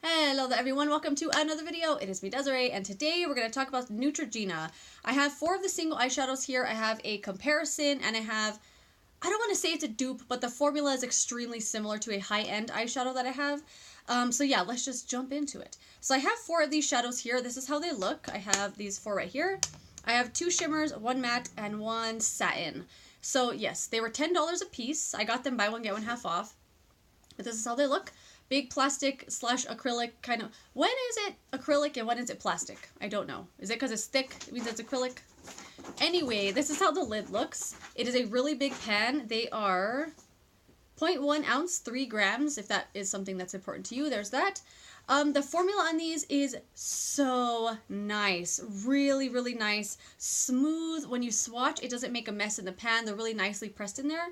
Hello there everyone, welcome to another video. It is me, Desiree, and today we're going to talk about Neutrogena. I have 4 of the single eyeshadows here. I have a comparison, and I don't want to say it's a dupe, but the formula is extremely similar to a high-end eyeshadow that I have. So yeah, let's just jump into it. So I have 4 of these shadows here. This is how they look. I have these 4 right here. I have 2 shimmers, 1 matte, and 1 satin. So yes, they were $10 a piece. I got them buy one, get one half off. But this is how they look. Big plastic / acrylic kind of. When is it acrylic and when is it plastic? I don't know. Is it because it's thick? It means it's acrylic? Anyway, this is how the lid looks. It is a really big pan. They are 0.1 ounce, 3 grams, if that is something that's important to you. There's that. The formula on these is so nice. Really, really nice. Smooth. When you swatch, it doesn't make a mess in the pan. They're really nicely pressed in there.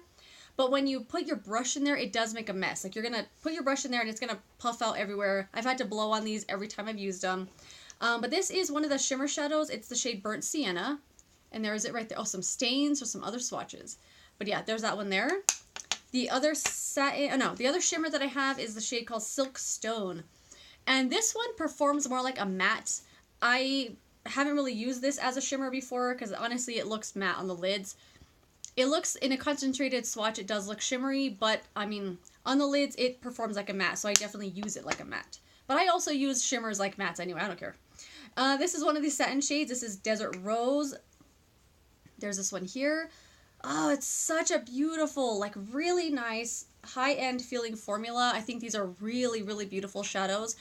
But when you put your brush in there, it does make a mess. Like, you're going to put your brush in there and it's going to puff out everywhere. I've had to blow on these every time I've used them. But this is one of the shimmer shadows. It's the shade Burnt Sienna. And there is it right there. Oh, some stains or some other swatches. But yeah, there's that one there. The other the other shimmer that I have is the shade called Silkstone. And this one performs more like a matte. I haven't really used this as a shimmer before because honestly it looks matte on the lids. It looks, in a concentrated swatch, it does look shimmery, but, I mean, on the lids, it performs like a matte, so I definitely use it like a matte. But I also use shimmers like mattes anyway, I don't care. This is one of these satin shades. This is Desert Rose. There's this one here. Oh, it's such a beautiful, like, really nice, high-end feeling formula. I think these are really, really beautiful shadows.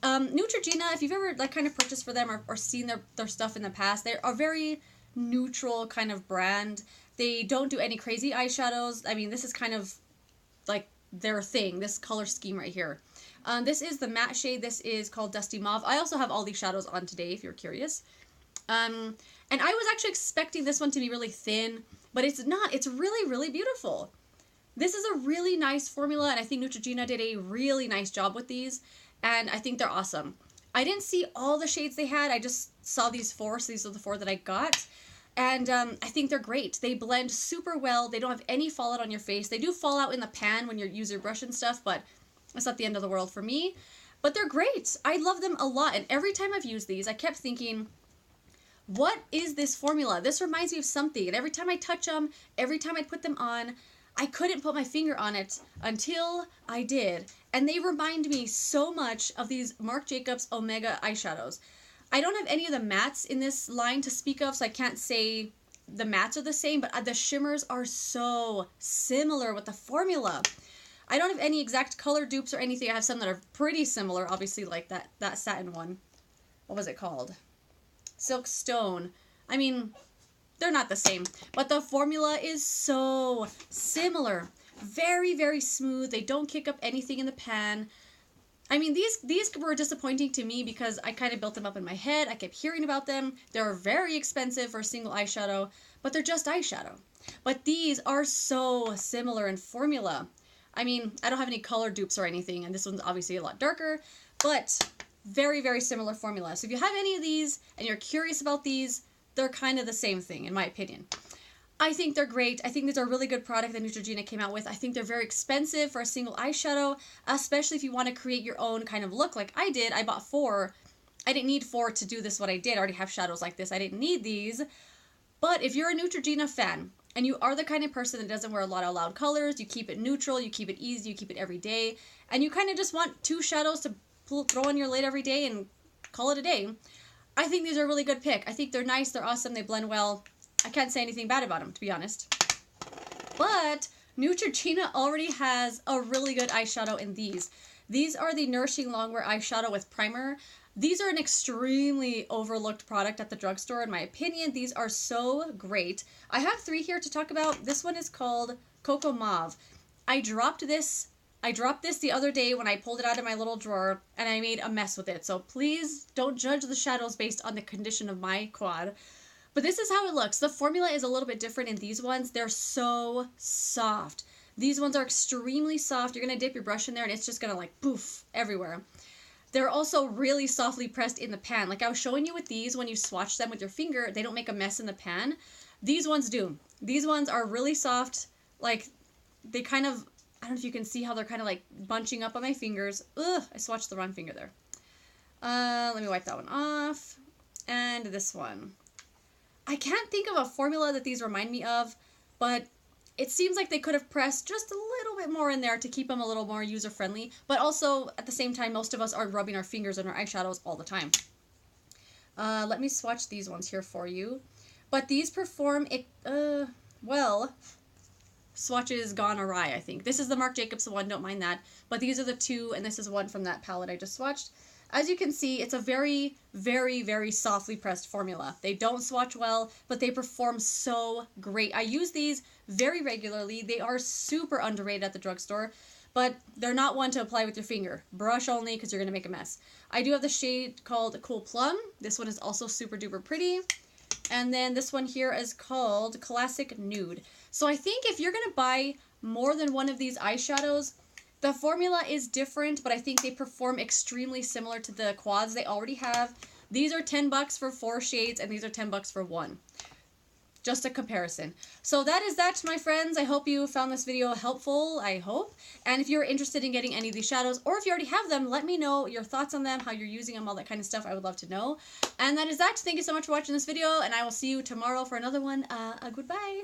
Neutrogena, if you've ever, like, kind of purchased for them or seen their stuff in the past, they are very neutral kind of brand. They don't do any crazy eyeshadows. I mean, this is kind of like their thing, this color scheme right here. This is the matte shade. This is called Dusty Mauve. I also have all these shadows on today, if you're curious. And I was actually expecting this one to be really thin, but it's not. It's really, really beautiful. This is a really nice formula, and I think Neutrogena did a really nice job with these, and I think they're awesome. I didn't see all the shades they had. I just saw these 4, so these are the 4 that I got. And I think they're great. They blend super well. They don't have any fallout on your face. They do fall out in the pan when you use your brush and stuff, but that's not the end of the world for me. But they're great. I love them a lot. And every time I've used these, I kept thinking, what is this formula? This reminds me of something. And every time I touch them, every time I put them on, I couldn't put my finger on it until I did. And they remind me so much of these Marc Jacobs Omega eyeshadows. I don't have any of the mattes in this line to speak of, so I can't say the mattes are the same, but the shimmers are so similar with the formula. I don't have any exact color dupes or anything. I have some that are pretty similar, obviously, like that satin one. What was it called? Silkstone. I mean, they're not the same, but the formula is so similar. Very, very smooth. They don't kick up anything in the pan. I mean, these were disappointing to me because I kind of built them up in my head. I kept hearing about them. They're very expensive for a single eyeshadow, but they're just eyeshadow. But these are so similar in formula. I mean, I don't have any color dupes or anything, and this one's obviously a lot darker, but very, very similar formula. So if you have any of these and you're curious about these, they're kind of the same thing, in my opinion. I think they're great. I think these are a really good product that Neutrogena came out with. I think they're very expensive for a single eyeshadow, especially if you want to create your own kind of look like I did. I bought 4. I didn't need 4 to do this what I did. I already have shadows like this. I didn't need these. But if you're a Neutrogena fan and you are the kind of person that doesn't wear a lot of loud colors, you keep it neutral, you keep it easy, you keep it every day, and you kind of just want 2 shadows to throw on your lid every day and call it a day, I think these are a really good pick. I think they're nice, they're awesome, they blend well. I can't say anything bad about them, to be honest. But Neutrogena already has a really good eyeshadow in these. These are the Nourishing Longwear Eyeshadow with Primer. These are an extremely overlooked product at the drugstore, in my opinion. These are so great. I have 3 here to talk about. This one is called Cocoa Mauve. I dropped this the other day when I pulled it out of my little drawer, and I made a mess with it. So please don't judge the shadows based on the condition of my quad. But this is how it looks. The formula is a little bit different in these ones. They're so soft. These ones are extremely soft. You're going to dip your brush in there and it's just going to like poof everywhere. They're also really softly pressed in the pan. Like I was showing you with these, when you swatch them with your finger, they don't make a mess in the pan. These ones do. These ones are really soft. Like they kind of I don't know if you can see how they're kind of like bunching up on my fingers. Ugh, I swatched the wrong finger there. Let me wipe that one off. And this one. I can't think of a formula that these remind me of, but it seems like they could have pressed just a little bit more in there to keep them a little more user-friendly. But also, at the same time, most of us are rubbing our fingers on our eyeshadows all the time. Let me swatch these ones here for you. But these perform, well, swatches gone awry, I think. This is the Marc Jacobs one, don't mind that. But these are the two, and this is one from that palette I just swatched. As you can see, it's a very, very, very softly pressed formula. They don't swatch well, but they perform so great. I use these very regularly. They are super underrated at the drugstore, but they're not one to apply with your finger. Brush only, because you're going to make a mess. I do have the shade called Cool Plum. This one is also super duper pretty. And then this one here is called Classic Nude. So I think if you're going to buy more than one of these eyeshadows, the formula is different, but I think they perform extremely similar to the quads they already have. These are $10 for 4 shades, and these are $10 for 1. Just a comparison. So that is that, my friends. I hope you found this video helpful, I hope. And if you're interested in getting any of these shadows, or if you already have them, let me know your thoughts on them, how you're using them, all that kind of stuff. I would love to know. And that is that. Thank you so much for watching this video, and I will see you tomorrow for another one. Goodbye.